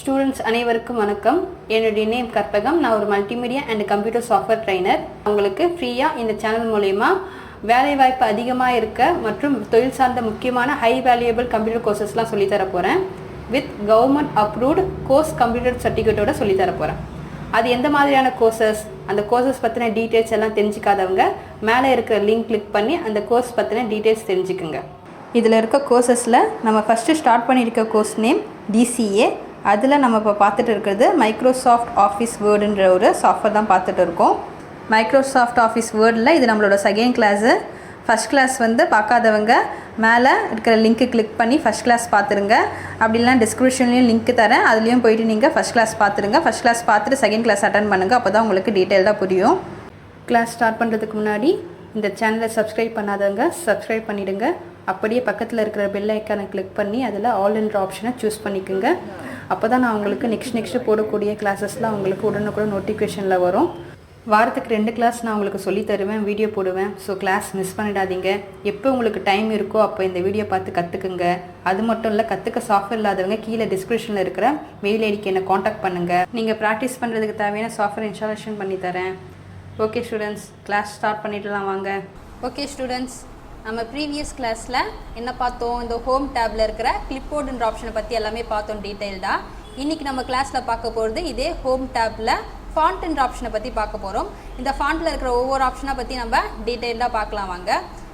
Students அனைவருக்கும் வணக்கம். என்னுடைய நேம் கற்பகம். நான் ஒரு multimedia and computer software trainer. உங்களுக்கு ஃப்ரீயாக இந்த சேனல் மூலயமா வேலைவாய்ப்பு அதிகமாக இருக்க மற்றும் தொழில் சார்ந்த முக்கியமான ஹை வேல்யூபிள் கம்ப்யூட்டர் கோர்சஸ்லாம் சொல்லித்தர போகிறேன். With government approved course computer சர்டிஃபிகேட்டோட சொல்லித்தர போகிறேன். அது எந்த மாதிரியான கோர்சஸ், அந்த கோர்சஸ் பற்றின டீட்டெயில்ஸ் எல்லாம் தெரிஞ்சிக்காதவங்க மேலே இருக்கிற லிங்க் கிளிக் பண்ணி அந்த கோர்ஸ் பற்றின டீட்டெயில்ஸ் தெரிஞ்சுக்குங்க. இதில் இருக்க கோர்சஸில் நம்ம ஃபஸ்ட்டு ஸ்டார்ட் பண்ணியிருக்க கோர்ஸ் நேம் DCA. அதில் நம்ம இப்போ பார்த்துட்டு இருக்கிறது மைக்ரோசாஃப்ட் ஆஃபீஸ் வேர்டுன்ற ஒரு சாஃப்ட்வேர் தான் பார்த்துட்டு இருக்கோம். மைக்ரோசாஃப்ட் ஆஃபீஸ் வேர்டில் இது நம்மளோட செகண்ட் கிளாஸு. ஃபஸ்ட் கிளாஸ் வந்து பார்க்காதவங்க மேலே இருக்கிற லிங்க்கு கிளிக் பண்ணி ஃபஸ்ட் கிளாஸ் பார்த்துருங்க. அப்படி இல்லைனா டிஸ்கிரிப்ஷன்லேயும் லிங்க் தரேன், அதுலேயும் போயிட்டு நீங்கள் ஃபஸ்ட் கிளாஸ் பார்த்துருங்க. ஃபஸ்ட் கிளாஸ் பார்த்துட்டு செகண்ட் கிளாஸ் அட்டன் பண்ணுங்கள். அப்போ தான் உங்களுக்கு டீட்டெயிலாக புரியும். கிளாஸ் ஸ்டார்ட் பண்ணுறதுக்கு முன்னாடி இந்த சேனலை சப்ஸ்கிரைப் பண்ணாதவங்க சப்ஸ்கிரைப் பண்ணிவிடுங்க. அப்படியே பக்கத்தில் இருக்கிற பெல் ஐக்கானை கிளிக் பண்ணி அதில் ஆல் என்ற ஆப்ஷனை சூஸ் பண்ணிக்கோங்க. அப்போ தான் நான் உங்களுக்கு நெக்ஸ்ட்டு போடக்கூடிய கிளாஸஸ்லாம் உங்களுக்கு உடனுக்குடன் நோட்டிஃபிகேஷனில் வரும். வாரத்துக்கு 2 கிளாஸ் நான் உங்களுக்கு சொல்லி தருவேன், வீடியோ போடுவேன். ஸோ கிளாஸ் மிஸ் பண்ணிடாதீங்க. எப்போ உங்களுக்கு டைம் இருக்கோ அப்போ இந்த வீடியோ பார்த்து கற்றுக்குங்க. அது மட்டும் இல்லை, கற்றுக்க சாஃப்ட்வேர் இல்லாதவங்க கீழே டிஸ்கிரிப்ஷனில் இருக்கிற மெயில் ஐடிக்கு என்னை காண்டாக்ட் பண்ணுங்கள். நீங்கள் ப்ராக்டிஸ் பண்ணுறதுக்கு தேவையான சாஃப்ட்வேர் இன்ஸ்டாலேஷன் பண்ணி தரேன். ஓகே ஸ்டூடெண்ட்ஸ், கிளாஸ் ஸ்டார்ட் பண்ணிடலாம் வாங்க. ஓகே ஸ்டூடெண்ட்ஸ், நம்ம ப்ரீவியஸ் கிளாஸில் என்ன பார்த்தோம்? இந்த ஹோம் டேப்பில் இருக்கிற கிளிப்போர்டுன்ற ஆப்ஷனை பற்றி எல்லாமே பார்த்தோம் டீட்டெயில்டாக. இன்றைக்கி நம்ம கிளாஸில் பார்க்க போகிறது இதே ஹோம் டேப்பில் ஃபாண்ட்ன்ற ஆப்ஷனை பற்றி பார்க்க போகிறோம். இந்த ஃபாண்ட்டில் இருக்கிற ஒவ்வொரு ஆப்ஷனை பற்றி நம்ம டீட்டெயில்டாக பார்க்கலாம் வாங்க.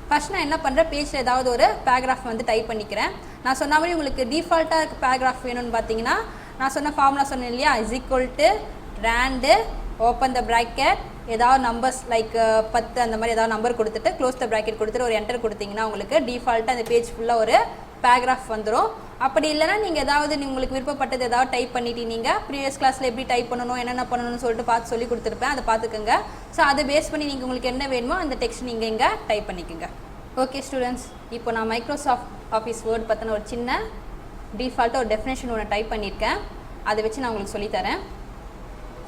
ஃபஸ்ட் நான் என்ன பண்ணுறேன், பேஜில் ஏதாவது ஒரு பேராகிராஃப் வந்து டைப் பண்ணிக்கிறேன். நான் சொன்ன மாதிரி உங்களுக்கு டிஃபால்ட்டாக இருக்க பேராகிராஃப் வேணும்னு பார்த்தீங்கன்னா நான் சொன்ன ஃபார்முலா சொன்னேன் இல்லையா, = ரேண்டு ஓப்பன் த ப்ராக்கெட், ஏதாவது நம்பர்ஸ் லைக் 10 அந்த மாதிரி ஏதாவது நம்பர் கொடுத்துட்டு க்ளோஸ் த ப்ராக்கெட் கொடுத்துட்டு ஒரு என்டர் கொடுத்தீங்கன்னா உங்களுக்கு டிஃபால்ட்டாக அந்த பேஜ் ஃபுல்லாக ஒரு பேராகிராஃப் வந்துடும். அப்படி இல்லைனா நீங்கள் ஏதாவது உங்களுக்கு விருப்பப்பட்டது ஏதாவது டைப் பண்ணிட்டு நீங்கள் ப்ரீவியஸ் கிளாஸில் எப்படி டைப் பண்ணணும், என்னென்ன பண்ணணும்னு சொல்லிட்டு பார்த்து சொல்லி கொடுத்துருப்பேன், அதை பார்த்துக்கோங்க. ஸோ அதை பேஸ் பண்ணி நீங்கள் உங்களுக்கு என்ன வேணுமோ அந்த டெக்ஸ்ட் நீங்கள் இங்கே டைப் பண்ணிக்கோங்க. ஓகே ஸ்டூடெண்ட்ஸ், இப்போ நான் மைக்ரோசாஃப்ட் ஆஃபீஸ் வேர்ட் பற்றின ஒரு சின்ன டிஃபால்ட்டாக ஒரு டெஃபினேஷன் ஒன்று டைப் பண்ணியிருக்கேன். அதை வச்சு நான் உங்களுக்கு சொல்லித்தரேன்.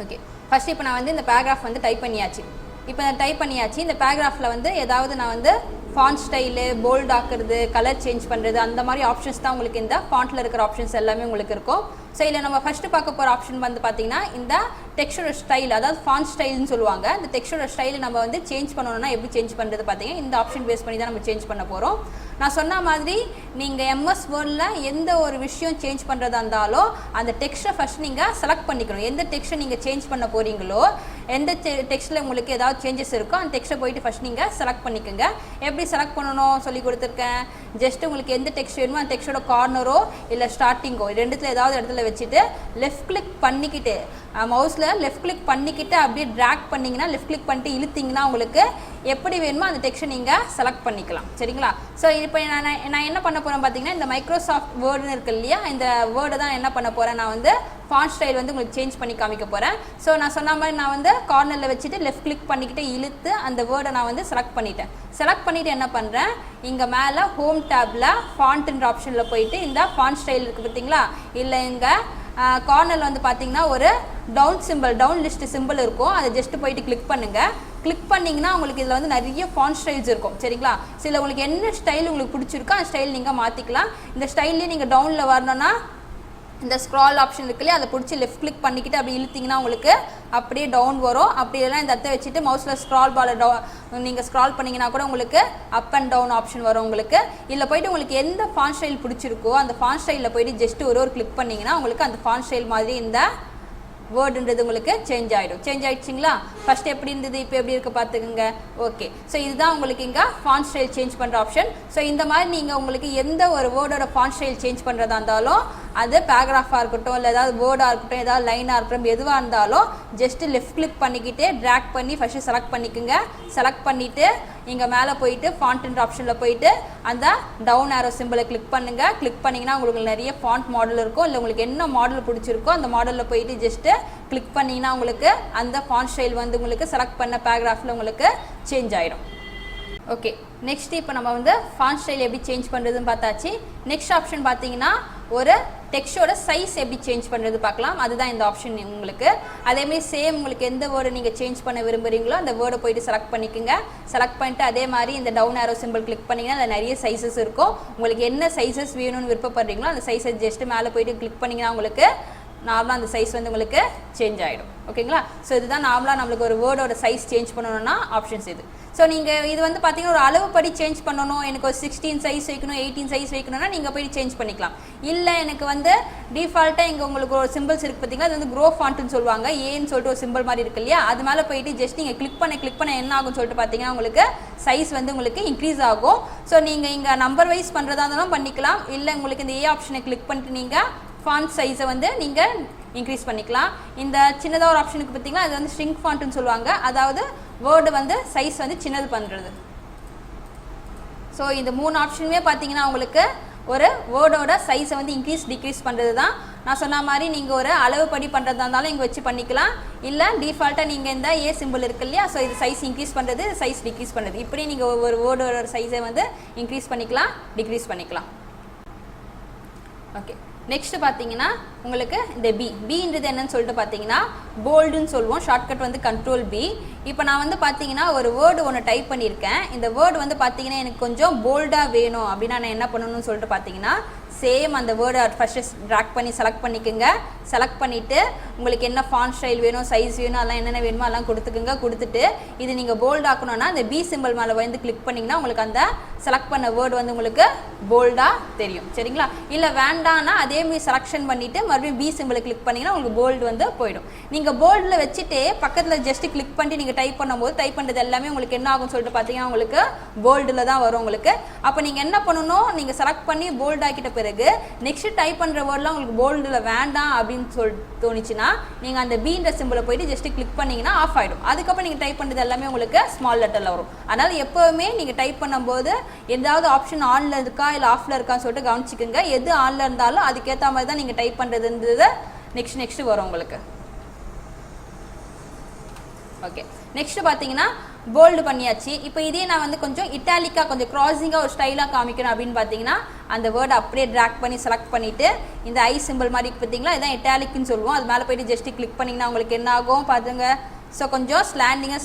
ஓகே, ஃபஸ்ட்டு இப்போ நான் வந்து இந்த பேராகிராஃப் வந்து டைப் பண்ணியாச்சு. இப்போ நான் டைப் பண்ணியாச்சு. இந்த பேராகிராஃபில் வந்து ஏதாவது நான் வந்து ஃபாண்ட் ஸ்டைலு, போல்ட் ஆக்குறது, கலர் சேஞ்ச் பண்ணுறது, அந்த மாதிரி ஆப்ஷன்ஸ் தான் உங்களுக்கு இந்த ஃபாண்ட்டில் இருக்கிற ஆப்ஷன்ஸ் எல்லாமே உங்களுக்கு இருக்கும். ஸோ இதில் நம்ம ஃபஸ்ட்டு பார்க்க போகிற ஆப்ஷன் வந்து பார்த்திங்கன்னா இந்த டெக்ஸ்டோட ஸ்டைல், அதாவது ஃபாண்ட் ஸ்டைல்னு சொல்லுவாங்க. இந்த டெக்ஸ்டோட ஸ்டைல் நம்ம வந்து சேஞ்ச் பண்ணணும்னா எப்படி சேஞ்ச் பண்ணுறது பார்த்தீங்கன்னா இந்த ஆப்ஷன் பேஸ் பண்ணி தான் நம்ம சேஞ்ச் பண்ண போகிறோம். நான் சொன்ன மாதிரி நீங்கள் MS வேர்டில் எந்த ஒரு விஷயம் சேஞ்ச் பண்ணுறதா இருந்தாலும் அந்த டெக்ஸ்ட்டை ஃபஸ்ட் நீங்கள் செலக்ட் பண்ணிக்கணும். எந்த டெக்ஸ்ட்டை நீங்கள் சேஞ்ச் பண்ண போகிறீங்களோ, எந்த டெக்ஸ்ட்டில் உங்களுக்கு ஏதாவது சேஞ்சஸ் இருக்கோ அந்த டெக்ஸ்ட்டை போயிட்டு ஃபஸ்ட் நீங்கள் செலக்ட் பண்ணிக்கோங்க. எப்படி செலக்ட் பண்ணணும் சொல்லி கொடுத்துருக்கேன். ஜஸ்ட் உங்களுக்கு எந்த டெக்ஸ்ட் வேணுமோ அந்த டெக்ஸ்ட்டோட கார்னரோ இல்லை ஸ்டார்டிங்கோ ரெண்டுத்தில் ஏதாவது இடத்துல வச்சுட்டு லெஃப்ட் கிளிக் பண்ணிக்கிட்டு மவுஸில் லெஃப்ட் கிளிக் பண்ணிக்கிட்டு அப்படியே ட்ராக் பண்ணிங்கன்னா, லெஃப்ட் கிளிக் பண்ணிட்டு இழுத்திங்கன்னா உங்களுக்கு எப்படி வேணுமோ அந்த டெக்ஸ்ட்டை நீங்கள் செலக்ட் பண்ணிக்கலாம். சரிங்களா? ஸோ இப்போ நான் என்ன பண்ண போகிறேன் பார்த்தீங்கன்னா, இந்த மைக்ரோசாஃப்ட் வேர்டுன்னு இருக்கு இல்லையா, இந்த வேர்டை தான் என்ன பண்ண போகிறேன், நான் வந்து ஃபாண்ட் ஸ்டைல் வந்து உங்களுக்கு சேஞ்ச் பண்ணி காமிக்க போகிறேன். ஸோ நான் சொன்ன மாதிரி நான் வந்து கார்னரில் வச்சுட்டு லெஃப்ட் கிளிக் பண்ணிக்கிட்டு இழுத்து அந்த வேர்டை நான் வந்து செலக்ட் பண்ணிட்டேன். செலக்ட் பண்ணிவிட்டு என்ன பண்ணுறேன், இங்கே மேலே ஹோம் டேப்பில் ஃபாண்ட்ன்ற ஆப்ஷனில் போயிட்டு இந்த ஃபாண்ட் ஸ்டைல் இருக்குது பார்த்தீங்களா, இல்லை இங்கே கார்னரில் வந்து பார்த்தீங்கன்னா ஒரு டவுன் லிஸ்ட் சிம்பிள் இருக்கும். அதை ஜஸ்ட்டு போயிட்டு கிளிக் பண்ணுங்கள். கிளிக் பண்ணிங்கன்னா உங்களுக்கு இதில் வந்து நிறைய ஃபாண்ட் ஸ்டைல்ஸ் இருக்கும். சரிங்களா? சில உங்களுக்கு என்ன ஸ்டைல் உங்களுக்கு பிடிச்சிருக்கோ அந்த ஸ்டைல் நீங்கள் மாற்றிக்கலாம். இந்த ஸ்டைல்லேயே நீங்கள் டவுனில் வரணும்னா இந்த ஸ்க்ரால் ஆப்ஷன் இருக்கு இல்லையா, அதை பிடிச்சி லெஃப்ட் கிளிக் பண்ணிக்கிட்டு அப்படி இழுத்திங்கன்னா உங்களுக்கு அப்படியே டவுன் வரும். அப்படி எல்லாம் இந்த இடத்த வச்சுட்டு மவுஸில் ஸ்க்ரால் பாலை நீங்கள் ஸ்க்ரால் பண்ணிங்கன்னா கூட உங்களுக்கு அப் அண்ட் டவுன் ஆப்ஷன் வரும் உங்களுக்கு. இதில் போய்ட்டு உங்களுக்கு எந்த ஃபாண்ட் ஸ்டைல் பிடிச்சிருக்கோ அந்த ஃபாண்ட் ஸ்டைலில் போய்ட்டு ஜஸ்ட்டு ஒரு கிளிக் பண்ணிங்கன்னா உங்களுக்கு அந்த ஃபாண்ட் ஸ்டைல் மாதிரி இந்த வேர்டுன்றது உங்களுக்கு சேஞ்ச் ஆகிடும். சேஞ்ச் ஆகிடுச்சிங்களா? ஃபஸ்ட்டு எப்படி இருந்தது, இப்போ எப்படி இருக்குது பார்த்துக்குங்க. ஓகே, ஸோ இதுதான் உங்களுக்கு இங்கே ஃபாண்ட் ஸ்டைல் சேஞ்ச் பண்ணுற ஆப்ஷன். ஸோ இந்த மாதிரி நீங்கள் உங்களுக்கு எந்த ஒரு வேர்டோட ஃபாண்ட் ஸ்டைல் சேஞ்ச் பண்ணுறதா இருந்தாலும், அது பேராகிராஃபாக இருக்கட்டும் இல்லை ஏதாவது வேர்டாக இருக்கட்டும் ஏதாவது லைனாக இருக்கட்டும் எதுவாக இருந்தாலும் ஜஸ்ட்டு லெஃப்ட் கிளிக் பண்ணிக்கிட்டு ட்ராக் பண்ணி ஃபஸ்ட்டு செலக்ட் பண்ணிக்கோங்க. செலக்ட் பண்ணிவிட்டு இங்கே மேலே போயிட்டு ஃபாண்ட்ன்ற ஆப்ஷனில் போயிட்டு அந்த டவுன் ஆரோ சிம்பிளை கிளிக் பண்ணுங்கள். கிளிக் பண்ணிங்கன்னா உங்களுக்கு நிறைய ஃபாண்ட் மாடல் இருக்கும். இல்லை உங்களுக்கு என்ன மாடல் பிடிச்சிருக்கோ அந்த மாடலில் போயிட்டு ஜஸ்ட்டு கிளிக் பண்ணிங்கன்னா உங்களுக்கு அந்த ஃபாண்ட் ஸ்டைல் வந்து உங்களுக்கு செலக்ட் பண்ண பேராகிராஃபில் உங்களுக்கு சேஞ்ச் ஆகிடும். ஓகே, நெக்ஸ்ட் இப்போ நம்ம வந்து ஃபாண்ட் ஸ்டைல் எப்படி சேஞ்ச் பண்ணுறதுன்னு பார்த்தாச்சு. நெக்ஸ்ட் ஆப்ஷன் பார்த்தீங்கன்னா ஒரு டெக்ஸ்டோட சைஸ் எப்படி சேஞ்ச் பண்ணுறது பார்க்கலாம். அதுதான் இந்த ஆப்ஷன் உங்களுக்கு. அதேமாதிரி சேம் உங்களுக்கு எந்த வேர்டை நீங்கள் சேஞ்ச் பண்ண விரும்புகிறீங்களோ அந்த வேர்டை போயிட்டு செலக்ட் பண்ணிக்கோங்க. செலக்ட் பண்ணிட்டு அதே மாதிரி இந்த டவுன் ஆரோ சிம்பிள் கிளிக் பண்ணிங்கன்னா அதில் நிறைய சைஸஸ் இருக்கும். உங்களுக்கு என்ன சைஸஸ் வேணும்னு விருப்பப்படுறீங்களோ அந்த சைஸஸ் ஜஸ்ட்டு மேலே போயிட்டு கிளிக் பண்ணிங்கன்னா உங்களுக்கு நார்மலாக அந்த சைஸ் வந்து உங்களுக்கு சேஞ்ச் ஆகிடும். ஓகேங்களா? ஸோ இதுதான் நார்மலாக நம்மளுக்கு ஒரு வேர்டோட சைஸ் சேஞ்ச் பண்ணணும்னா ஆப்ஷன்ஸ் இது. ஸோ நீங்கள் இது வந்து பார்த்தீங்கன்னா ஒரு அளவுப்படி சேஞ்ச் பண்ணணும், எனக்கு ஒரு 16 சைஸ் வைக்கணும் 18 சைஸ் வைக்கணும்னா நீங்கள் போய் சேஞ்ச் பண்ணிக்கலாம். இல்லை எனக்கு வந்து டிஃபால்ட்டாக இங்கே உங்களுக்கு ஒரு சிம்பிள்ஸ் இருக்குது பார்த்தீங்களா, அது வந்து க்ரோ ஃபாண்ட்னு சொல்லுவாங்க, ஏன்னு சொல்லிட்டு ஒரு சிம்பிள் மாதிரி இருக்கு இல்லையா, அது மேலே போயிட்டு ஜஸ்ட் நீங்கள் கிளிக் பண்ண என்ன ஆகும்னு சொல்லிட்டு பார்த்தீங்கன்னா உங்களுக்கு சைஸ் வந்து உங்களுக்கு இன்க்ரீஸ் ஆகும். ஸோ நீங்கள் இங்கே நம்பர் வைஸ் பண்ணுறதா இருந்தாலும் பண்ணிக்கலாம். இல்லை உங்களுக்கு இந்த ஏ ஆப்ஷனை கிளிக் பண்ணிட்டு நீங்கள் ஃபாண்ட் சைஸை வந்து நீங்கள் இன்க்ரீஸ் பண்ணிக்கலாம். இந்த சின்னதாக ஒரு ஆப்ஷனுக்கு பார்த்தீங்கன்னா அது வந்து ஸ்ட்ரிங் ஃபாண்ட்னு சொல்லுவாங்க, அதாவது வேர்டு வந்து சைஸ் வந்து சின்னது பண்ணுறது. ஸோ இந்த 3 ஆப்ஷனுமே பார்த்தீங்கன்னா உங்களுக்கு ஒரு வேர்டோட சைஸை வந்து இன்க்ரீஸ் டிக்ரீஸ் பண்ணுறது தான். நான் சொன்ன மாதிரி நீங்கள் ஒரு அளவுப்படி பண்ணுறதா இருந்தாலும் இங்கே வச்சு பண்ணிக்கலாம். இல்லை டிஃபால்ட்டாக நீங்கள் இந்த ஏ சிம்பிள் இருக்கு இல்லையா, ஸோ இது சைஸ் இன்க்ரீஸ் பண்ணுறது, சைஸ் டிக்ரீஸ் பண்ணுறது, இப்படி நீங்கள் ஒரு வேர்டோட சைஸை வந்து இன்க்ரீஸ் பண்ணிக்கலாம், டிக்ரீஸ் பண்ணிக்கலாம். ஓகே, நெக்ஸ்ட்டு பார்த்தீங்கன்னா உங்களுக்கு இந்த பின்றது என்னன்னு சொல்லிட்டு பார்த்தீங்கன்னா போல்டுன்னு சொல்லுவோம், ஷார்ட்கட் வந்து கண்ட்ரோல் பி. இப்போ நான் வந்து பார்த்தீங்கன்னா ஒரு வேர்டு ஒன்று டைப் பண்ணியிருக்கேன். இந்த வேர்டு வந்து பார்த்தீங்கன்னா எனக்கு கொஞ்சம் போல்டாக வேணும் அப்படின்னா நான் என்ன பண்ணணும்னு சொல்லிட்டு பார்த்தீங்கன்னா சேம் அந்த வேர்டை ஃபஸ்ட்டு ட்ராக் பண்ணி செலக்ட் பண்ணிக்கோங்க. செலக்ட் பண்ணிவிட்டு உங்களுக்கு என்ன ஃபாண்ட் ஸ்டைல் வேணும், சைஸ் வேணும், அதெல்லாம் என்னென்ன வேணுமோ அதெல்லாம் கொடுத்துக்குங்க. கொடுத்துட்டு இது நீங்கள் போல்ட் ஆக்கணும்னா அந்த பி சிம்பிள் மேலே வந்து கிளிக் பண்ணிங்கன்னா உங்களுக்கு அந்த செலக்ட் பண்ண வேர்டு வந்து உங்களுக்கு போல்டாக தெரியும். சரிங்களா? இல்லை வேண்டான்னா அதேமாதிரி செலக்ஷன் பண்ணிவிட்டு மறுபடியும் பி சிம்பிளை கிளிக் பண்ணிங்கன்னா உங்களுக்கு போல்டு வந்து போயிடும். நீங்கள் போல்டில் வச்சுட்டு பக்கத்தில் ஜஸ்ட்டு கிளிக் பண்ணி நீங்கள் டைப் பண்ணும்போது டைப் பண்ணுறது எல்லாமே உங்களுக்கு என்ன ஆகும்னு சொல்லிட்டு பார்த்தீங்கன்னா உங்களுக்கு போல்டில் தான் வரும் உங்களுக்கு. அப்போ நீங்கள் என்ன பண்ணணும், நீங்கள் செலக்ட் பண்ணி போல்ட் ஆக்கிட்ட பிறகு நெக்ஸ்ட் டைப் பண்ணுற வேர்ட்லாம் உங்களுக்கு போல்டில் வேண்டாம் அப்படின்னு தோணுச்சுன்னா நீங்கள் அந்த பீன்ற சிம்பிளை போயிட்டு ஜஸ்ட் கிளிக் பண்ணிங்கன்னா ஆஃப் ஆகிடும். அதுக்கப்புறம் நீங்கள் டைப் பண்ணுறது எல்லாமே உங்களுக்கு ஸ்மால் லெட்டரில் வரும். அதனால் எப்போவுமே நீங்கள் டைப் பண்ணும்போது எதாவது ஆப்ஷன் ஆனில் இருக்கா இல்லை ஆஃபில் இருக்கான்னு சொல்லிட்டு கவனிச்சிக்கோங்க. எது ஆனில் இருந்தாலும் அதுக்கேற்ற மாதிரி தான் நீங்கள் டைப் பண்ணுறதுன்றது நெக்ஸ்ட் வரும் உங்களுக்கு. ஓகே, நெக்ஸ்ட் பார்த்தீங்கன்னா போல்டு பண்ணியாச்சு. இப்போ இதே நான் வந்து கொஞ்சம் இட்டாலிக்காக கொஞ்சம் க்ராசிங்காக ஒரு ஸ்டைலாக காமிக்கணும் அப்படின்னு பார்த்தீங்கன்னா அந்த வேர்டை அப்படியே ட்ராக் பண்ணி செலக்ட் பண்ணிவிட்டு இந்த ஐ சிம்பிள் மாதிரி பார்த்தீங்களா, இதுதான் இட்டாலிக்குன்னு சொல்லுவோம், அது மேலே போய்ட்டு ஜஸ்ட்டு கிளிக் பண்ணிங்கன்னா உங்களுக்கு என்ன ஆகும் பார்த்துங்க. ஸோ கொஞ்சம் ஸ்லாண்டிங்காக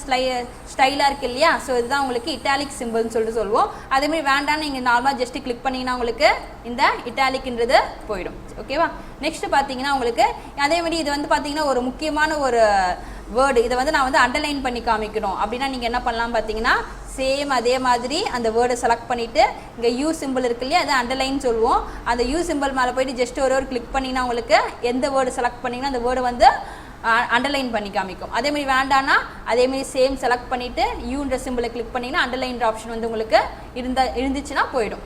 ஸ்டைலாக இருக்குது இல்லையா, ஸோ இதுதான் உங்களுக்கு இட்டாலிக் சிம்பிள்னு சொல்லிட்டு சொல்லுவோம். அதேமாதிரி வேண்டான்னு நீங்கள் நார்மலாக ஜஸ்ட்டு கிளிக் பண்ணிங்கன்னா உங்களுக்கு இந்த இட்டாலிக்ன்றது போயிடும். ஓகேவா? நெக்ஸ்ட்டு பார்த்தீங்கன்னா உங்களுக்கு அதேமாதிரி இது வந்து பார்த்தீங்கன்னா ஒரு முக்கியமான ஒரு வேர்டு, இதை வந்து நான் வந்து அண்டர்லைன் பண்ணி காமிக்கணும் அப்படின்னா நீங்கள் என்ன பண்ணலாம் பார்த்தீங்கன்னா சேம் அதே மாதிரி அந்த வேர்டை செலக்ட் பண்ணிவிட்டு இங்கே யூ சிம்பிள் இருக்கு இல்லையா, அதை அண்டர்லைன் சொல்லுவோம். அந்த யூ சிம்பிள் மேலே போய்ட்டு ஜஸ்ட் ஒரு கிளிக் பண்ணிங்கன்னா உங்களுக்கு எந்த வேர்டு செலக்ட் பண்ணிங்கன்னா அந்த வேர்டை வந்து அண்டர்லைன் பண்ணி காமிக்கும். அதேமாதிரி வேண்டான்னா அதேமாதிரி சேம் செலக்ட் பண்ணிவிட்டு யூன்ற சிம்பிளை கிளிக் பண்ணிங்கன்னா அண்டர்லைன்ற ஆப்ஷன் வந்து உங்களுக்கு இருந்துச்சுன்னா போயிடும்.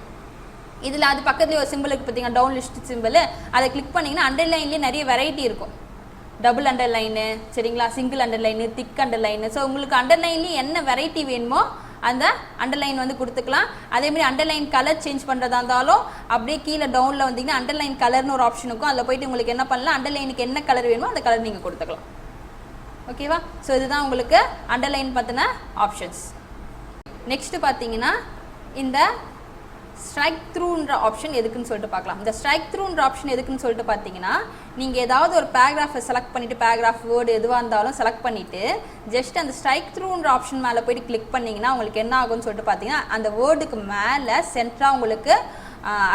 இதில் அது பக்கத்துலேயே ஒரு சிம்பிளுக்கு பார்த்தீங்கன்னா டவுன் லிஸ்ட் சிம்பிள், அதை கிளிக் பண்ணிங்கன்னா அண்டர்லைன்லேயே நிறைய வெரைட்டி இருக்கும். டபுள் அண்டர்லைனு, சரிங்களா, சிங்கிள் அண்டர்லைனு, திக் அண்டர்லைனு. ஸோ உங்களுக்கு அண்டர்லைன்லேயும் என்ன வெரைட்டி வேணுமோ அந்த அண்டர்லைன் வந்து கொடுத்துக்கலாம். அதேமாதிரி அண்டர்லைன் கலர் சேஞ்ச் பண்ணுறதா இருந்தாலும் அப்படியே கீழே டவுனில் வந்தீங்கன்னா அண்டர்லைன் கலர்னு ஒரு ஆப்ஷன் இருக்கும், அதில் போய்ட்டு உங்களுக்கு என்ன பண்ணலாம், அண்டர்லைனுக்கு என்ன கலர் வேணுமோ அந்த கலர் நீங்கள் கொடுத்துக்கலாம். ஓகேவா? ஸோ இதுதான் உங்களுக்கு அண்டர்லைன் பற்றின ஆப்ஷன்ஸ். நெக்ஸ்ட்டு பார்த்தீங்கன்னா இந்த ஸ்ட்ரைக் த்ரூன்ற ஆப்ஷன் எதுக்குன்னு சொல்லிட்டு பார்க்கலாம். இந்த ஸ்ட்ரைக் த்ரூன்ற ஆப்ஷன் எதுக்குன்னு சொல்லிட்டு பார்த்தீங்கன்னா நீங்கள் ஏதாவது ஒரு பேராகிராஃபை செலக்ட் பண்ணிவிட்டு பேராகிராஃப் வேர்டு எதுவாக இருந்தாலும் செலக்ட் பண்ணிவிட்டு ஜஸ்ட் அந்த ஸ்ட்ரைக் த்ரூன்ற ஆப்ஷன் மேலே போய்ட்டு கிளிக் பண்ணிங்கன்னா உங்களுக்கு என்ன ஆகும்னு சொல்லிட்டு பார்த்தீங்கன்னா அந்த வேர்டுக்கு மேலே சென்டராக உங்களுக்கு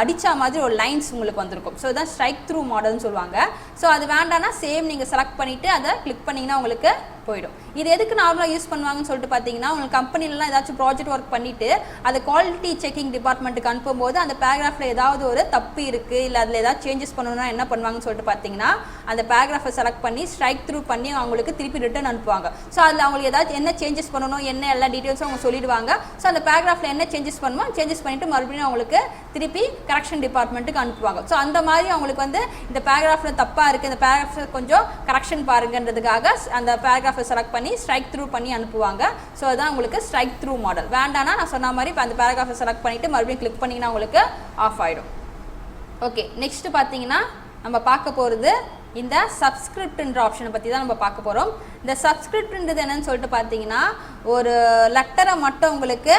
அடித்தா மாதிரி ஒரு லைன்ஸ் உங்களுக்கு வந்திருக்கும். ஸோ இதுதான் ஸ்ட்ரைக் த்ரூ மாடல்னு சொல்லுவாங்க. ஸோ அது வேண்டான்னா சேம் நீங்கள் செலக்ட் பண்ணிவிட்டு அதை கிளிக் பண்ணிங்கன்னா உங்களுக்கு போயிடும். இது எதுக்கு நார்மலாக யூஸ் பண்ணுவாங்கன்னு சொல்லிட்டு பார்த்தீங்கன்னா உங்களுக்கு கம்பெனிலலாம் ஏதாச்சும் ப்ராஜெக்ட் ஒர்க் பண்ணிவிட்டு அதை குவாலிட்டி செக்கிங் டிபார்ட்மெண்ட்டுக்கு அனுப்பும்போது அந்த பேராகிராஃபில் ஏதாவது ஒரு தப்பு இருக்குது இல்லை அதில் ஏதாவது சேஞ்சஸ் பண்ணணும்னா என்ன பண்ணுவாங்கன்னு சொல்லிட்டு பார்த்தீங்கன்னா அந்த பேராகிராஃபை செலக்ட் பண்ணி ஸ்ட்ரைக் த்ரூ பண்ணி அவங்களுக்கு திருப்பி ரிட்டர்ன் அனுப்புவாங்க. ஸோ அதில் அவங்களுக்கு ஏதாச்சும் என்ன சேஞ்சஸ் பண்ணணும் என்ன எல்லா டீட்டெயில்ஸும் அவங்க சொல்லிடுவாங்க. ஸோ அந்த பேராகிராஃபில் என்ன சேஞ்சஸ் பண்ணுமோ சேஞ்சஸ் பண்ணிவிட்டு மறுபடியும் அவங்களுக்கு திருப்பி கரெக்ஷன் டிபார்ட்மெண்ட்டுக்கு அனுப்புவாங்க. ஸோ அந்த மாதிரி அவங்களுக்கு வந்து இந்த பேராகிராஃபில் தப்பாக இருக்குது, இந்த பேராகிராஃபில் கொஞ்சம் கரெக்ஷன் பாருங்கன்றதுக்காக அந்த பேராகிராஃபை செலக்ட் பண்ணி ஸ்ட்ரைக் த்ரூ பண்ணி அனுப்புவாங்க. ஸோ அதான் உங்களுக்கு ஸ்ட்ரைக் த்ரூ மாடல். வேண்டானா நான் சொன்ன மாதிரி இப்போ அந்த பேராகிராஃபை செலக்ட் பண்ணிவிட்டு மறுபடியும் கிளிக் பண்ணிங்கன்னா உங்களுக்கு ஆஃப் ஆகிடும். ஓகே, நெக்ஸ்ட் பார்த்தீங்கன்னா நம்ம பார்க்க போகிறது இந்த சப்ஸ்கிரிப்ட்ன்ற ஆப்ஷனை பற்றி தான் நம்ம பார்க்க போகிறோம். இந்த சப்ஸ்கிரிப்ட்ன்றது என்னன்னு சொல்லிட்டு பார்த்தீங்கன்னா ஒரு லெட்டரை மட்டும் உங்களுக்கு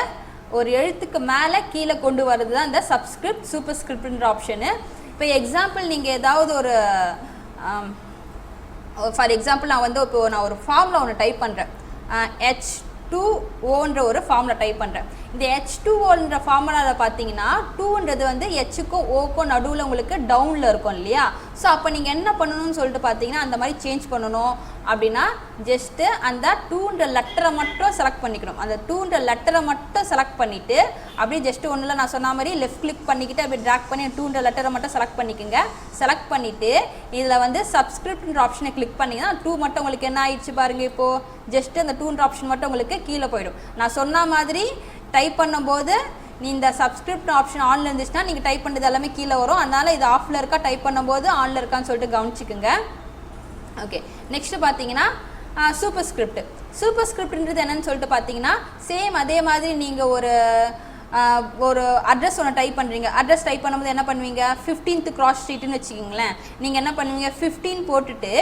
ஒரு எழுத்துக்கு மேலே கீழே கொண்டு வரது தான் இந்த சப்ஸ்கிரிப்ட் சூப்பர் ஸ்கிரிப்ட்ன்ற ஆப்ஷனு. இப்போ எக்ஸாம்பிள் நீங்கள் ஏதாவது ஒரு ஃபார் எக்ஸாம்பிள் நான் ஒரு ஃபார்மில் ஒன்று டைப் பண்ணுறேன், H2Oன்ற ஒரு ஃபார்மில் டைப் பண்ணுறேன். இந்த H2Oன்ற ஃபார்முலாவில் பார்த்தீங்கன்னா 2ன்றது வந்து Hக்கும் Oக்கும் நடுவில் உங்களுக்கு டவுனில் இருக்கும் இல்லையா. ஸோ அப்போ நீங்கள் என்ன பண்ணணும்னு சொல்லிட்டு பார்த்தீங்கன்னா அந்த மாதிரி சேஞ்ச் பண்ணணும் அப்படின்னா ஜஸ்ட்டு அந்த 2ன்ற லெட்டரை மட்டும் செலக்ட் பண்ணிக்கணும். அந்த 2ன்ற லெட்டரை மட்டும் செலக்ட் பண்ணிவிட்டு அப்படியே ஜஸ்ட்டு ஒன்றில் நான் சொன்ன மாதிரி லெஃப்ட் கிளிக் பண்ணிக்கிட்டு அப்படியே ட்ராக் பண்ணி 2ன்ற லெட்டரை மட்டும் செலக்ட் பண்ணிக்கோங்க. செலக்ட் பண்ணிவிட்டு இதில் வந்து சப்ஸ்கிரிப்ட்ன்ற ஆப்ஷனை கிளிக் பண்ணிங்கன்னா 2 மட்டும் உங்களுக்கு என்ன ஆயிடுச்சு பாருங்கள். இப்போது ஜஸ்ட்டு அந்த 2ன்ற ஆப்ஷன் மட்டும் உங்களுக்கு கீழே போயிடும். நான் சொன்ன மாதிரி டைப் பண்ணும்போது நீ இந்த சப்ஸ்கிரிப்ட் ஆப்ஷன் ஆனில் இருந்துச்சுன்னா நீங்கள் டைப் பண்ணுறது எல்லாமே கீழே வரும். அதனால் இது ஆஃபில் இருக்கா டைப் பண்ணும்போது ஆனில் இருக்கான்னு சொல்லிட்டு கவனிச்சிக்குங்க. ஓகே, நெக்ஸ்ட்டு பார்த்தீங்கன்னா சூப்பர் ஸ்கிரிப்ட்ன்றது என்னன்னு சொல்லிட்டு பார்த்தீங்கன்னா சேம் அதே மாதிரி நீங்கள் ஒரு அட்ரஸ் ஒன்று டைப் பண்ணுறீங்க. அட்ரஸ் டைப் பண்ணும்போது என்ன பண்ணுவீங்க, 15th கிராஸ் ஸ்ட்ரீட்னு வச்சுக்கிங்களேன். நீங்கள் என்ன பண்ணுவீங்க, 15 போட்டுட்டு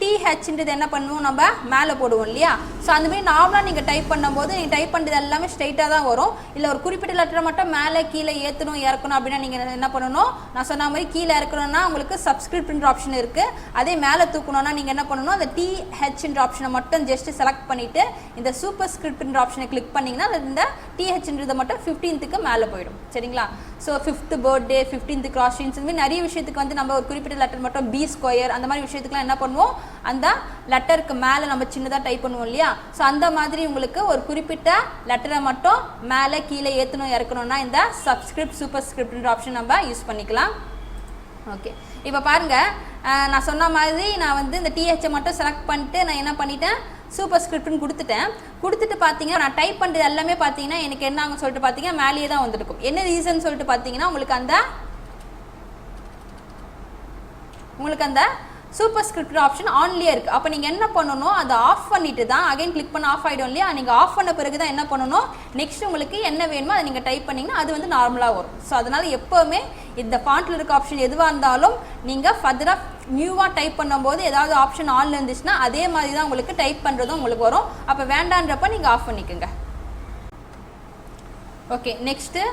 THன்றது என்ன பண்ணுவோம் நம்ம மேலே போடுவோம் இல்லையா. ஸோ அந்தமாதிரி நார்மலாக நீங்கள் டைப் பண்ணும்போது நீங்கள் டைப் பண்ணுறது எல்லாமே ஸ்ட்ரைட்டாக தான் வரும். இல்லை ஒரு குறிப்பிட்ட லெட்டரை மட்டும் மேலே கீழே ஏற்றணும் இறக்கணும் அப்படின்னா நீங்கள் என்ன பண்ணணும், நான் சொன்ன மாதிரி கீழே இறக்கணும்னா உங்களுக்கு சப்ஸ்கிரிப்ட்ன்ற ஆப்ஷன் இருக்குது. அதே மேலே தூக்கணும்னா நீங்கள் என்ன பண்ணணும், அந்த THன்ற ஆப்ஷனை மட்டும் ஜஸ்ட்டு செலக்ட் பண்ணிவிட்டு இந்த சூப்பர் ஸ்கிரிப்ட்ன்ற ஆப்ஷனை கிளிக் பண்ணிங்கன்னா இந்த THன்றதை மட்டும் 15க்கு மேலே போயிடும். சரிங்களா. So 5th birthday 15th cross streets இந்த மாதிரி நிறைய விஷயத்துக்கு வந்து நம்ம ஒரு குறிப்பிட்ட லெட்டர் மட்டும் B² அந்த மாதிரி விஷயத்துக்குலாம் என்ன பண்ணுவோம், அந்த லெட்டருக்கு மேலே நம்ம சின்னதாக டைப் பண்ணுவோம் இல்லையா. ஸோ அந்த மாதிரி உங்களுக்கு ஒரு குறிப்பிட்ட லெட்டரை மட்டும் மேலே கீழே ஏற்றணும் இறக்கணும்னா இந்த சூப்பர் ஸ்கிரிப்ட்ன்ற ஆப்ஷன் நம்ம யூஸ் பண்ணிக்கலாம். ஓகே, இப்போ பாருங்கள் நான் சொன்ன மாதிரி நான் வந்து இந்த THஐ மட்டும் செலக்ட் பண்ணிட்டு நான் என்ன பண்ணிட்டேன், சூப்பர் ஸ்கிரிப்ட்னு கொடுத்துட்டு பார்த்தீங்கன்னா நான் டைப் பண்ணுறது எல்லாமே பார்த்தீங்கன்னா எனக்கு என்ன ஆகும் சொல்லிட்டு பார்த்தீங்கன்னா மேலேயே தான் வந்துருக்கும். என்ன ரீசன் சொல்லிட்டு பார்த்தீங்கன்னா உங்களுக்கு அந்த சூப்பர் ஸ்கிரிப்ட் ஆப்ஷன் ஆன்லேயே இருக்குது. அப்போ நீங்கள் என்ன பண்ணணும், அதை ஆஃப் பண்ணிட்டு தான் அகைன் கிளிக் பண்ண ஆஃப் ஆகிடும் இல்லையா. நீங்கள் ஆஃப் பண்ண பிறகு தான் என்ன பண்ணணும், நெக்ஸ்ட் உங்களுக்கு என்ன வேணுமோ அதை நீங்கள் டைப் பண்ணிங்கன்னா அது வந்து நார்மலாக வரும். ஸோ அதனால் எப்போவுமே இந்த ஃபாண்ட்டில் இருக்க ஆப்ஷன் எதுவாக இருந்தாலும் நீங்கள் ஃபர்தராக நியூவாக டைப் பண்ணும்போது ஏதாவது ஆப்ஷன் ஆனில் இருந்துச்சுன்னா அதே மாதிரி தான் உங்களுக்கு டைப் பண்ணுறதும் உங்களுக்கு வரும். அப்போ வேண்டான்றப்ப நீங்கள் ஆஃப் பண்ணிக்கோங்க. ஓகே, நெக்ஸ்ட்டு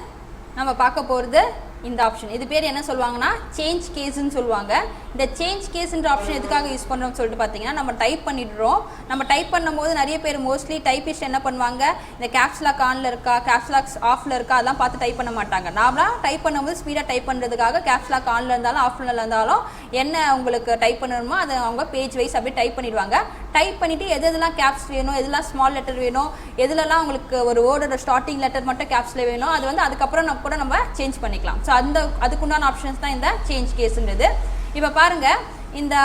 நம்ம பார்க்க போகிறது இந்த ஆப்ஷன். இது பேர் என்ன சொல்லுவாங்கன்னா சேஞ்ச் கேஸ்ன்னு சொல்லுவாங்க. இந்த சேஞ்ச் கேஸ்ன்ற ஆப்ஷன் எதுக்காக யூஸ் பண்ணுறோம்னு சொல்லிட்டு பார்த்தீங்கன்னா நம்ம டைப் பண்ணிடுறோம். நம்ம டைப் பண்ணும்போது நிறைய பேர் மோஸ்ட்லி டைப்பிஸ்ட் என்ன பண்ணுவாங்க, இந்த கேப்ஸ் லாக் ஆனில் இருக்கா கேப்ஸ் லாக் ஆஃபில் இருக்கா அதெல்லாம் பார்த்து டைப் பண்ண மாட்டாங்க. நாமளாக டைப் பண்ணும்போது ஸ்பீடாக டைப் பண்ணுறதுக்காக கேப்ஸ் லாக் ஆனில் இருந்தாலும் ஆஃபில் இருந்தாலும் என்ன உங்களுக்கு டைப் பண்ணணுமோ அதை அவங்க பேஜ் வைஸ் அப்படியே டைப் பண்ணிடுவாங்க. டைப் பண்ணிவிட்டு எதெல்லாம் கேப்ஸ் வேணும், எதெல்லாம் ஸ்மால் லெட்டர் வேணும், எதுலலாம் உங்களுக்கு ஒரு வேர்டோட ஸ்டார்டிங் லெட்டர் மட்டும் கேப்ஸில் வேணும் அது வந்து அதுக்கப்புறம் நம்ம சேஞ்ச் பண்ணிக்கலாம். ஸோ அதுக்குண்டான ஆப்ஷன்ஸ் தான் இந்த சேஞ்ச் கேஸ்ன்றது. இப்போ பாருங்கள் இந்த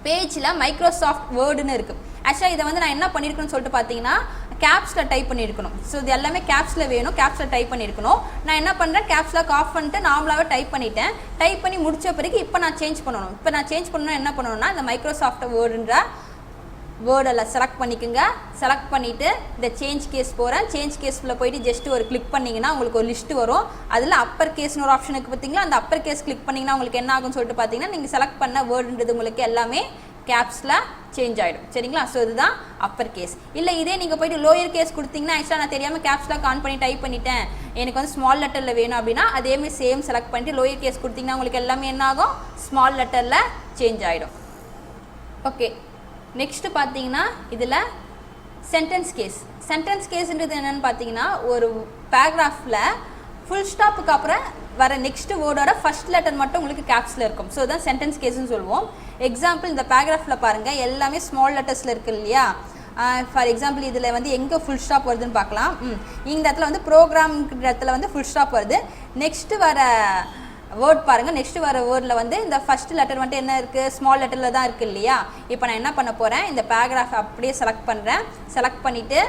பேஜில் மைக்ரோசாஃப்ட் வேர்டுன்னு இருக்குது. ஆக்சுவலாக இதை வந்து நான் என்ன பண்ணியிருக்கேன்னு சொல்லிட்டு பார்த்தீங்கன்னா கேப்ஸில் டைப் பண்ணியிருக்கணும். ஸோ இது எல்லாமே கேப்ஸில் வேணும், கேப்ஸில் டைப் பண்ணியிருக்கணும். நான் என்ன பண்ணுறேன், கேப்ஸில் ஆஃப் பண்ணிட்டு நார்மலாகவே டைப் பண்ணிட்டேன். டைப் பண்ணி முடிச்ச பிறகு இப்போ நான் சேஞ்ச் பண்ணணும். என்ன பண்ணணும்னா இந்த மைக்ரோசாஃப்ட் வேர்டுன்ற வேர்டில் செலக்ட் பண்ணிக்கோங்க. செலக்ட் பண்ணிவிட்டு இந்த சேஞ்ச் கேஸ் போகிறேன். சேஞ்ச் கேஸில் போயிட்டு ஜஸ்ட்டு ஒரு கிளிக் பண்ணிங்கன்னா உங்களுக்கு ஒரு லிஸ்ட்டு வரும். அதில் அப்பர் கேஸ்னு ஒரு ஆப்ஷனுக்கு பார்த்தீங்களா, அந்த அப்பர் கேஸ் கிளிக் பண்ணிங்கன்னா உங்களுக்கு என்ன ஆகும்னு சொல்லிட்டு பார்த்தீங்கன்னா நீங்கள் செலக்ட் பண்ண வேர்டுன்றது உங்களுக்கு எல்லாமே கேப்ஸில் சேஞ்ச் ஆகிடும். சரிங்களா. ஸோ இதுதான் அப்பர் கேஸ். இல்லை இதே நீங்கள் போய்ட்டு லோயர் கேஸ் கொடுத்தீங்கன்னா ஆக்சுவலாக நான் தெரியாமல் கேப்ஸ்லாம் ஆன் பண்ணி டைப் பண்ணிட்டேன், எனக்கு வந்து ஸ்மால் லெட்டரில் வேணும் அப்படின்னா அதேமாதிரி சேம் செலக்ட் பண்ணிட்டு லோயர் கேஸ் கொடுத்தீங்கன்னா உங்களுக்கு எல்லாமே என்ன ஆகும், ஸ்மால் லெட்டரில் சேஞ்ச் ஆகிடும். ஓகே, நெக்ஸ்ட்டு பார்த்தீங்கன்னா இதில் சென்டென்ஸ் கேஸ்ன்றது என்னென்னு பார்த்தீங்கன்னா ஒரு பேராகிராஃபில் ஃபுல் ஸ்டாப்புக்கு அப்புறம் வர நெக்ஸ்ட் வேர்டோட ஃபர்ஸ்ட் லெட்டர் மட்டும் உங்களுக்கு கேப்ஸில் இருக்கும். ஸோ தான் சென்டென்ஸ் கேஸ்ன்னு சொல்லுவோம். எக்ஸாம்பிள் இந்த பேராகிராஃபில் பாருங்கள் எல்லாமே ஸ்மால் லெட்டர்ஸில் இருக்குது இல்லையா. ஃபார் எக்ஸாம்பிள் இதில் வந்து எங்கே ஃபுல் ஸ்டாப் வருதுன்னு பார்க்கலாம். இந்த இடத்துல வந்து ப்ரோக்ராம்ங்கிற இடத்துல வந்து ஃபுல் ஸ்டாப் வருது. நெக்ஸ்ட்டு வர வேர்ட் பாருங்கள், நெக்ஸ்ட் வர வேர்டில் வந்து இந்த ஃபர்ஸ்ட் லெட்டர் வந்துட்டு என்ன இருக்குது, ஸ்மால் லெட்டரில் தான் இருக்குது இல்லையா. இப்போ நான் என்ன பண்ண போகிறேன், இந்த பேராகிராஃப் அப்படியே செலக்ட் பண்ணுறேன். செலக்ட் பண்ணிவிட்டு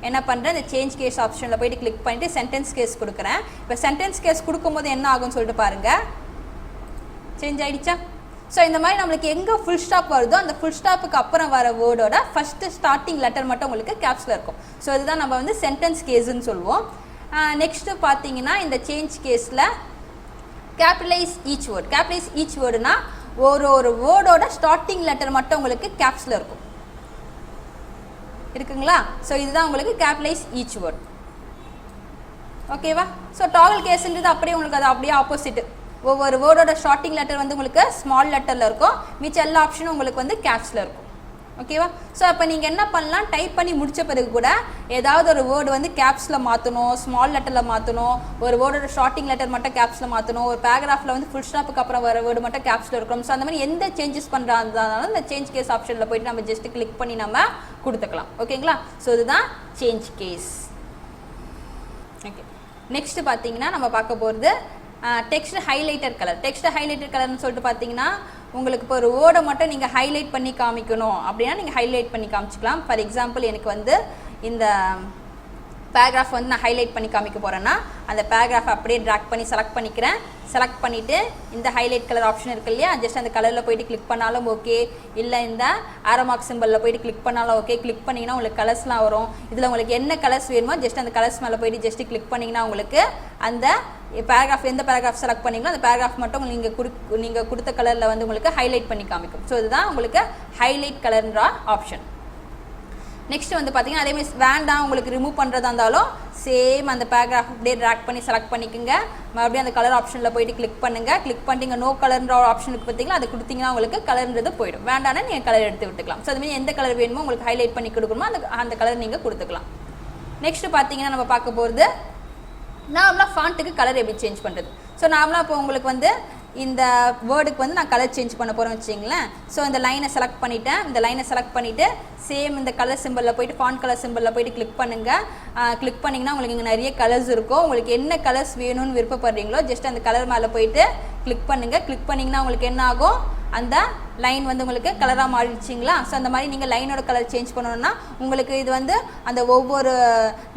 என்ன பண்ணுறேன், இந்த சேஞ்ச் கேஸ் ஆப்ஷனில் போய்ட்டு கிளிக் பண்ணிவிட்டு சென்டென்ஸ் கேஸ் கொடுக்குறேன். இப்போ சென்டென்ஸ் கேஸ் கொடுக்கும்போது என்ன ஆகும்னு சொல்லிட்டு பாருங்கள், சேஞ்ச் ஆகிடுச்சா. ஸோ இந்த மாதிரி நம்மளுக்கு எங்கே ஃபுல் ஸ்டாப் வருதோ அந்த ஃபுல் ஸ்டாப்புக்கு அப்புறம் வர வேர்டோட ஃபஸ்ட்டு ஸ்டார்டிங் லெட்டர் மட்டும் உங்களுக்கு கேப்ஸில் இருக்கும். ஸோ இதுதான் நம்ம வந்து சென்டென்ஸ் கேஸுன்னு சொல்லுவோம். நெக்ஸ்ட்டு பார்த்தீங்கன்னா இந்த சேஞ்ச் கேஸில் கேபிட்டலைஸ் ஈச் வேர்டுனா ஒரு வேர்டோட ஸ்டார்டிங் லெட்டர் மட்டும் உங்களுக்கு கேப்ஸில் இருக்குங்களா. ஸோ இதுதான் உங்களுக்கு கேபிட்டலைஸ் ஈச் வேர்ட். ஓகேவா. ஸோ டாகல் கேஸ்ன்றது அப்படியே உங்களுக்கு அது அப்படியே ஆப்போசிட். ஒவ்வொரு வேர்டோட ஸ்டார்டிங் லெட்டர் வந்து உங்களுக்கு ஸ்மால் லெட்டரில் இருக்கும், மிச்ச எல்லா ஆப்ஷனும் உங்களுக்கு வந்து கேப்ஸில் இருக்கும். ஓகேவா? ஸோ அப்போ நீங்கள் என்ன பண்ணலாம், டைப் பண்ணி முடித்த பிறகு கூட ஏதாவது ஒரு வேர்டு வந்து கேப்ஸில் மாற்றணும், ஸ்மால் லெட்டரில் மாற்றணும், ஒரு வேர்டோட ஷார்ட்டிங் லெட்டர் மட்டும் கேப்ஸில் மாற்றணும், ஒரு பேராகிராஃபில் வந்து ஃபுல் ஸ்டாப்புக்கு அப்புறம் வர வேர்டு மட்டும் கேப்ஸில் இருக்கணும். ஸோ அந்த மாதிரி எந்த சேஞ்சஸ் பண்ணுறதுனாலும் இந்த சேஞ்ச் கேஸ் ஆப்ஷனில் போய்ட்டு நம்ம ஜஸ்ட் கிளிக் பண்ணி நம்ம கொடுத்துக்கலாம். ஓகேங்களா? ஸோ இதுதான் சேஞ்ச் கேஸ். ஓகே, நெக்ஸ்ட் பார்த்தீங்கன்னா நம்ம பார்க்க போகிறது text highlighter colour. Text highlighter கலர்னு சொல்லிட்டு பார்த்தீங்கன்னா உங்களுக்கு இப்போ ஒரு வேர்டை மட்டும் நீங்கள் ஹைலைட் பண்ணி காமிக்கணும் அப்படின்னா நீங்கள் ஹைலைட் பண்ணி காமிச்சிக்கலாம். ஃபார் எக்ஸாம்பிள் எனக்கு வந்து இந்த பேராகிராஃப் வந்து நான் ஹைலைட் பண்ணி காமிக்க போகிறேன்னா அந்த பேராகிராஃப் அப்படியே ட்ராக் பண்ணி செலக்ட் பண்ணிக்கிறேன். செலக்ட் பண்ணிவிட்டு இந்த ஹைலைட் கலர் ஆப்ஷன் இருக்கு இல்லையா, ஜஸ்ட் அந்த கலரில் போய்ட்டு கிளிக் பண்ணாலும் ஓகே, இல்லை இந்த ஆரோ மார்க் சிம்பிளில் போய்ட்டு கிளிக் பண்ணாலும் ஓகே. கிளிக் பண்ணிங்கன்னா உங்களுக்கு கலர்ஸ்லாம் வரும். இதில் உங்களுக்கு என்ன கலர்ஸ் வேணுமோ ஜஸ்ட் அந்த கலர்ஸ் மேலே போய்ட்டு ஜஸ்ட் கிளிக் பண்ணிங்கன்னா உங்களுக்கு அந்த பேராகிராஃப் எந்த பேராகிராஃப் செலக்ட் பண்ணிங்களோ அந்த பேராகிராஃப் மட்டும் நீங்கள் கொடுத்த கலரில் வந்து உங்களுக்கு ஹைலைட் பண்ணி காமிக்கும். ஸோ இதுதான் உங்களுக்கு ஹைலைட் கலர்ன்ற ஆப்ஷன். நெக்ஸ்ட் வந்து பார்த்தீங்கன்னா அதேமாதிரி வேண்டாம் உங்களுக்கு ரிமூவ் பண்ணுறதா இருந்தாலும் சேம் அந்த பேராகிராஃப் அப்படியே ட்ராக் பண்ணி செலக்ட் பண்ணிக்கோங்க. மறுபடியும் அந்த கலர் ஆப்ஷனில் போய்ட்டு கிளிக் பண்ணுங்கள். கிளிக் பண்ணிங்க நோ கலர்ன்ற ஆப்ஷனுக்கு பார்த்தீங்கன்னா அது கொடுத்தீங்கன்னா உங்களுக்கு கலர்ன்றது போயிடும். வேண்டாம்னா நீங்கள் கலர் எடுத்து விட்டுக்கலாம். ஸோ அதுமாதிரி எந்த கலர் வேணுமோ உங்களுக்கு ஹைலைட் பண்ணி கொடுக்கணுமோ அந்த கலர் நீங்கள் கொடுத்துக்கலாம். நெக்ஸ்ட் பார்த்தீங்கன்னா நம்ம பார்க்க போகிறது நார்மலாக ஃபாண்ட்டுக்கு கலர் எப்படி சேஞ்ச் பண்ணுறது. ஸோ நார்மலாக இப்போ உங்களுக்கு வந்து இந்த வேர்டுக்கு வந்து நான் கலர் சேஞ்ச் பண்ண போகிறேன் வச்சிங்களேன். ஸோ இந்த லைனை செலக்ட் பண்ணிவிட்டேன். இந்த லைனை செலக்ட் பண்ணிவிட்டு சேம் இந்த கலர் சிம்பிளில் போய்ட்டு ஃபாண்ட் கலர் சிம்பிளில் போய்ட்டு கிளிக் பண்ணுங்கள். கிளிக் பண்ணிங்கன்னா உங்களுக்கு இங்கே நிறைய கலர்ஸ் இருக்கும். உங்களுக்கு என்ன கலர்ஸ் வேணும்னு விருப்பப்படுறீங்களோ ஜஸ்ட் அந்த கலர் மேலே போய்ட்டு கிளிக் பண்ணுங்கள். கிளிக் பண்ணிங்கன்னா உங்களுக்கு என்ன ஆகும், அந்த லைன் வந்து உங்களுக்கு கலராக மாறிடுச்சிங்களா. ஸோ அந்த மாதிரி நீங்கள் லைனோட கலர் சேஞ்ச் பண்ணணும்னா உங்களுக்கு இது வந்து அந்த ஒவ்வொரு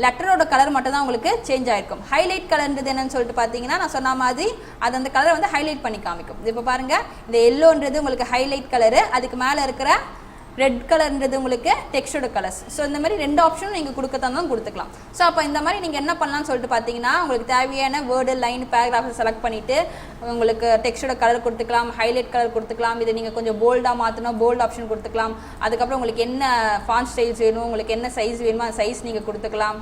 லெட்டரோட கலர் மட்டும் தான் உங்களுக்கு சேஞ்ச் ஆகிருக்கும். ஹைலைட் கலர்ன்றது என்னன்னு சொல்லிட்டு பார்த்தீங்கன்னா நான் சொன்ன மாதிரி அது அந்த கலரை வந்து ஹைலைட் பண்ணி காமிக்கும். இப்போ பாருங்கள், இந்த எல்லோன்றது உங்களுக்கு ஹைலைட் கலரு, அதுக்கு மேலே இருக்கிற ரெட் கலர்ன்றது உங்களுக்கு டெக்ஸ்டோட கலர்ஸ். ஸோ இந்த மாதிரி ரெண்டு ஆப்ஷனும் நீங்கள் கொடுக்கத்தான் கொடுத்துக்கலாம். ஸோ அப்போ இந்த மாதிரி நீங்கள் என்ன பண்ணலாம்னு சொல்லிட்டு பார்த்தீங்கன்னா உங்களுக்கு தேவையான வேர்டு லைன் பேராகிராஃபை செலக்ட் பண்ணிவிட்டு உங்களுக்கு டெக்ஸ்டோட கலர் கொடுத்துக்கலாம், ஹைலைட் கலர் கொடுத்துக்கலாம். இதை நீங்கள் கொஞ்சம் போல்டாக மாற்றணும், போல்டு ஆப்ஷன் கொடுத்துக்கலாம். அதுக்கப்புறம் உங்களுக்கு என்ன ஃபாண்ட் ஸ்டைல்ஸ் வேணும், உங்களுக்கு என்ன சைஸ் வேணுமோ அந்த சைஸ் நீங்கள் கொடுத்துக்கலாம்.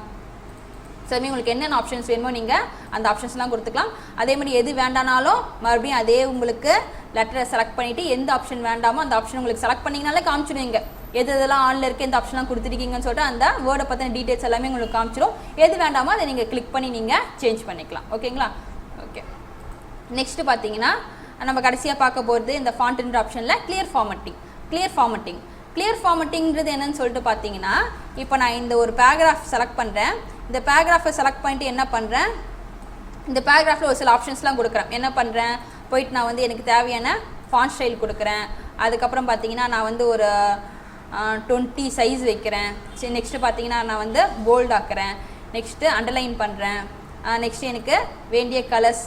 ஸோ உங்களுக்கு என்னென்ன ஆப்ஷன்ஸ் வேணுமோ நீங்கள் அந்த ஆப்ஷன்ஸ்லாம் கொடுத்துக்கலாம். அதே மாதிரி எது வேண்டானாலும் மறுபடியும் அதே உங்களுக்கு லெட்டரை செலக்ட் பண்ணிவிட்டு எந்த ஆப்ஷன் வேண்டாமோ அந்த ஆப்ஷன் உங்களுக்கு செலக்ட் பண்ணிங்கனாலே காமிச்சிடுவீங்க. எது இதெல்லாம் ஆனில் இருக்குது, எந்த ஆப்ஷன்லாம் கொடுத்துருக்கீங்கன்னு சொல்லிட்டு அந்த வேர்டை பற்றின டீட்டெயில்ஸ் எல்லாமே உங்களுக்கு காமிச்சிடும். எது வேண்டாமோ அதை நீங்கள் கிளிக் பண்ணி நீங்கள் சேஞ்ச் பண்ணிக்கலாம். ஓகேங்களா? ஓகே, நெக்ஸ்ட்டு பார்த்தீங்கன்னா நம்ம கடைசியாக பார்க்க போகிறது இந்த ஃபாண்ட்ன்ற ஆப்ஷனில் கிளியர் ஃபார்மட்டிங்கிறது என்னன்னு சொல்லிட்டு பார்த்தீங்கன்னா இப்போ நான் இந்த ஒரு பேராகிராஃப் செலக்ட் பண்ணுறேன். இந்த பேராகிராஃபை செலக்ட் பண்ணிட்டு என்ன பண்ணுறேன், இந்த பேராகிராஃபில் ஒரு சில ஆப்ஷன்ஸ்லாம் கொடுக்குறேன். என்ன பண்ணுறேன், போயிட்டு நான் வந்து எனக்கு தேவையான ஃபாண்ட் ஸ்டைல் கொடுக்குறேன். அதுக்கப்புறம் பார்த்தீங்கன்னா நான் வந்து ஒரு 20 சைஸ் வைக்கிறேன். சரி, நெக்ஸ்ட்டு பார்த்தீங்கன்னா நான் வந்து போல்ட் ஆக்குறேன். நெக்ஸ்ட்டு அண்டர்லைன் பண்ணுறேன். நெக்ஸ்ட்டு எனக்கு வேண்டிய கலர்ஸ்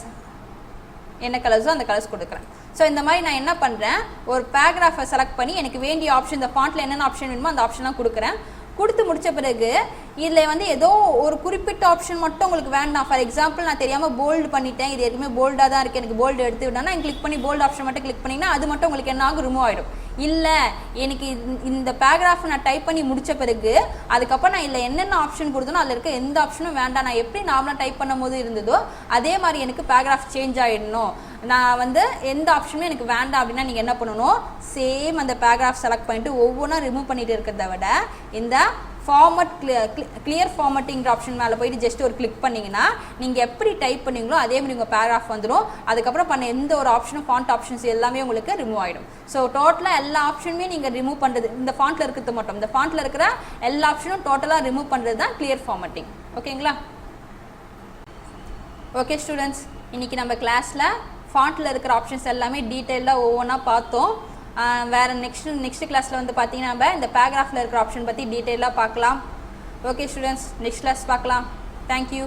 என்ன கலர்ஸோ அந்த கலர்ஸ் கொடுக்குறேன். ஸோ இந்த மாதிரி நான் என்ன பண்ணுறேன், ஒரு பேராகிராஃபை செலக்ட் பண்ணி எனக்கு வேண்டிய ஆப்ஷன் இந்த ஃபாண்ட்டில் என்னென்ன ஆப்ஷன் வேணுமோ அந்த ஆப்ஷன்லாம் கொடுக்குறேன். கொடுத்து முடித்த பிறகு இதில் வந்து ஏதோ ஒரு குறிப்பிட்ட ஆப்ஷன் மட்டும் உங்களுக்கு வேண்டாம். ஃபார் எக்ஸாம்பிள் நான் தெரியாமல் போல்டு பண்ணிட்டேன், இது எதுவுமே போல்டாக தான் இருக்குது, எனக்கு போல்டு எடுத்து விட்டோன்னா கிளிக் பண்ணி போல்டு ஆப்ஷன் மட்டும் கிளிக் பண்ணிங்கன்னா அது மட்டும் உங்களுக்கு என்ன ஆகும், ரிமூவ் ஆகிடும். இல்லை எனக்கு இந்த பேராகிராஃப் நான் டைப் பண்ணி முடித்த பிறகு அதுக்கப்புறம் நான் இல்லை என்னென்ன ஆப்ஷன் கொடுத்தனோ அதில் இருக்க எந்த ஆப்ஷனும் வேண்டாம், நான் எப்படி நார்மலாக டைப் பண்ணும் போது இருந்ததோ அதே மாதிரி எனக்கு பேராகிராஃப் சேஞ்ச் ஆகிடணும், நான் வந்து எந்த ஆப்ஷனும் எனக்கு வேண்டாம் அப்படின்னா நீங்கள் என்ன பண்ணணும், சேம் அந்த பேராகிராஃப் செலக்ட் பண்ணிவிட்டு ஒவ்வொன்றா ரிமூவ் பண்ணிட்டு இருக்கிறத விட இந்த கிளியர் ஃபார்மட்டிங்கிற ஆப்ஷன் மேலே போயிட்டு ஜஸ்ட் ஒரு கிளிக் பண்ணிங்கன்னா நீங்கள் எப்படி டைப் பண்ணீங்களோ அதே மாதிரி உங்கள் பேராகிராஃப் வந்துடும். அதுக்கப்புறம் பண்ண எந்த ஒரு ஆப்ஷனும் ஃபாண்ட் ஆப்ஷன்ஸ் எல்லாமே உங்களுக்கு ரிமூவ் ஆகிடும். ஸோ டோட்டலாக எல்லா ஆப்ஷனுமே நீங்கள் ரிமூவ் பண்ணுறது இந்த ஃபாண்ட்டில் இருக்கிறது மட்டும், இந்த ஃபாண்ட்டில் இருக்கிற எல்லா ஆப்ஷனும் டோட்டலாக ரிமூவ் பண்ணுறது தான் கிளியர் ஃபார்மட்டிங். ஓகேங்களா? ஓகே ஸ்டூடெண்ட்ஸ், இன்றைக்கி நம்ம கிளாஸில் ஃபாண்ட்டில் இருக்கிற ஆப்ஷன்ஸ் எல்லாமே டீட்டெயிலாக ஒவ்வொன்றா பார்த்தோம். வேறு நெக்ஸ்ட் கிளாஸில் வந்து பார்த்தீங்கன்னா நம்ம இந்த பேராகிராஃபில் இருக்கிற ஆப்ஷன் பற்றி டீட்டெயிலாக பார்க்கலாம். ஓகே ஸ்டூடெண்ட்ஸ், நெக்ஸ்ட் கிளாஸ் பார்க்கலாம். தேங்க்யூ.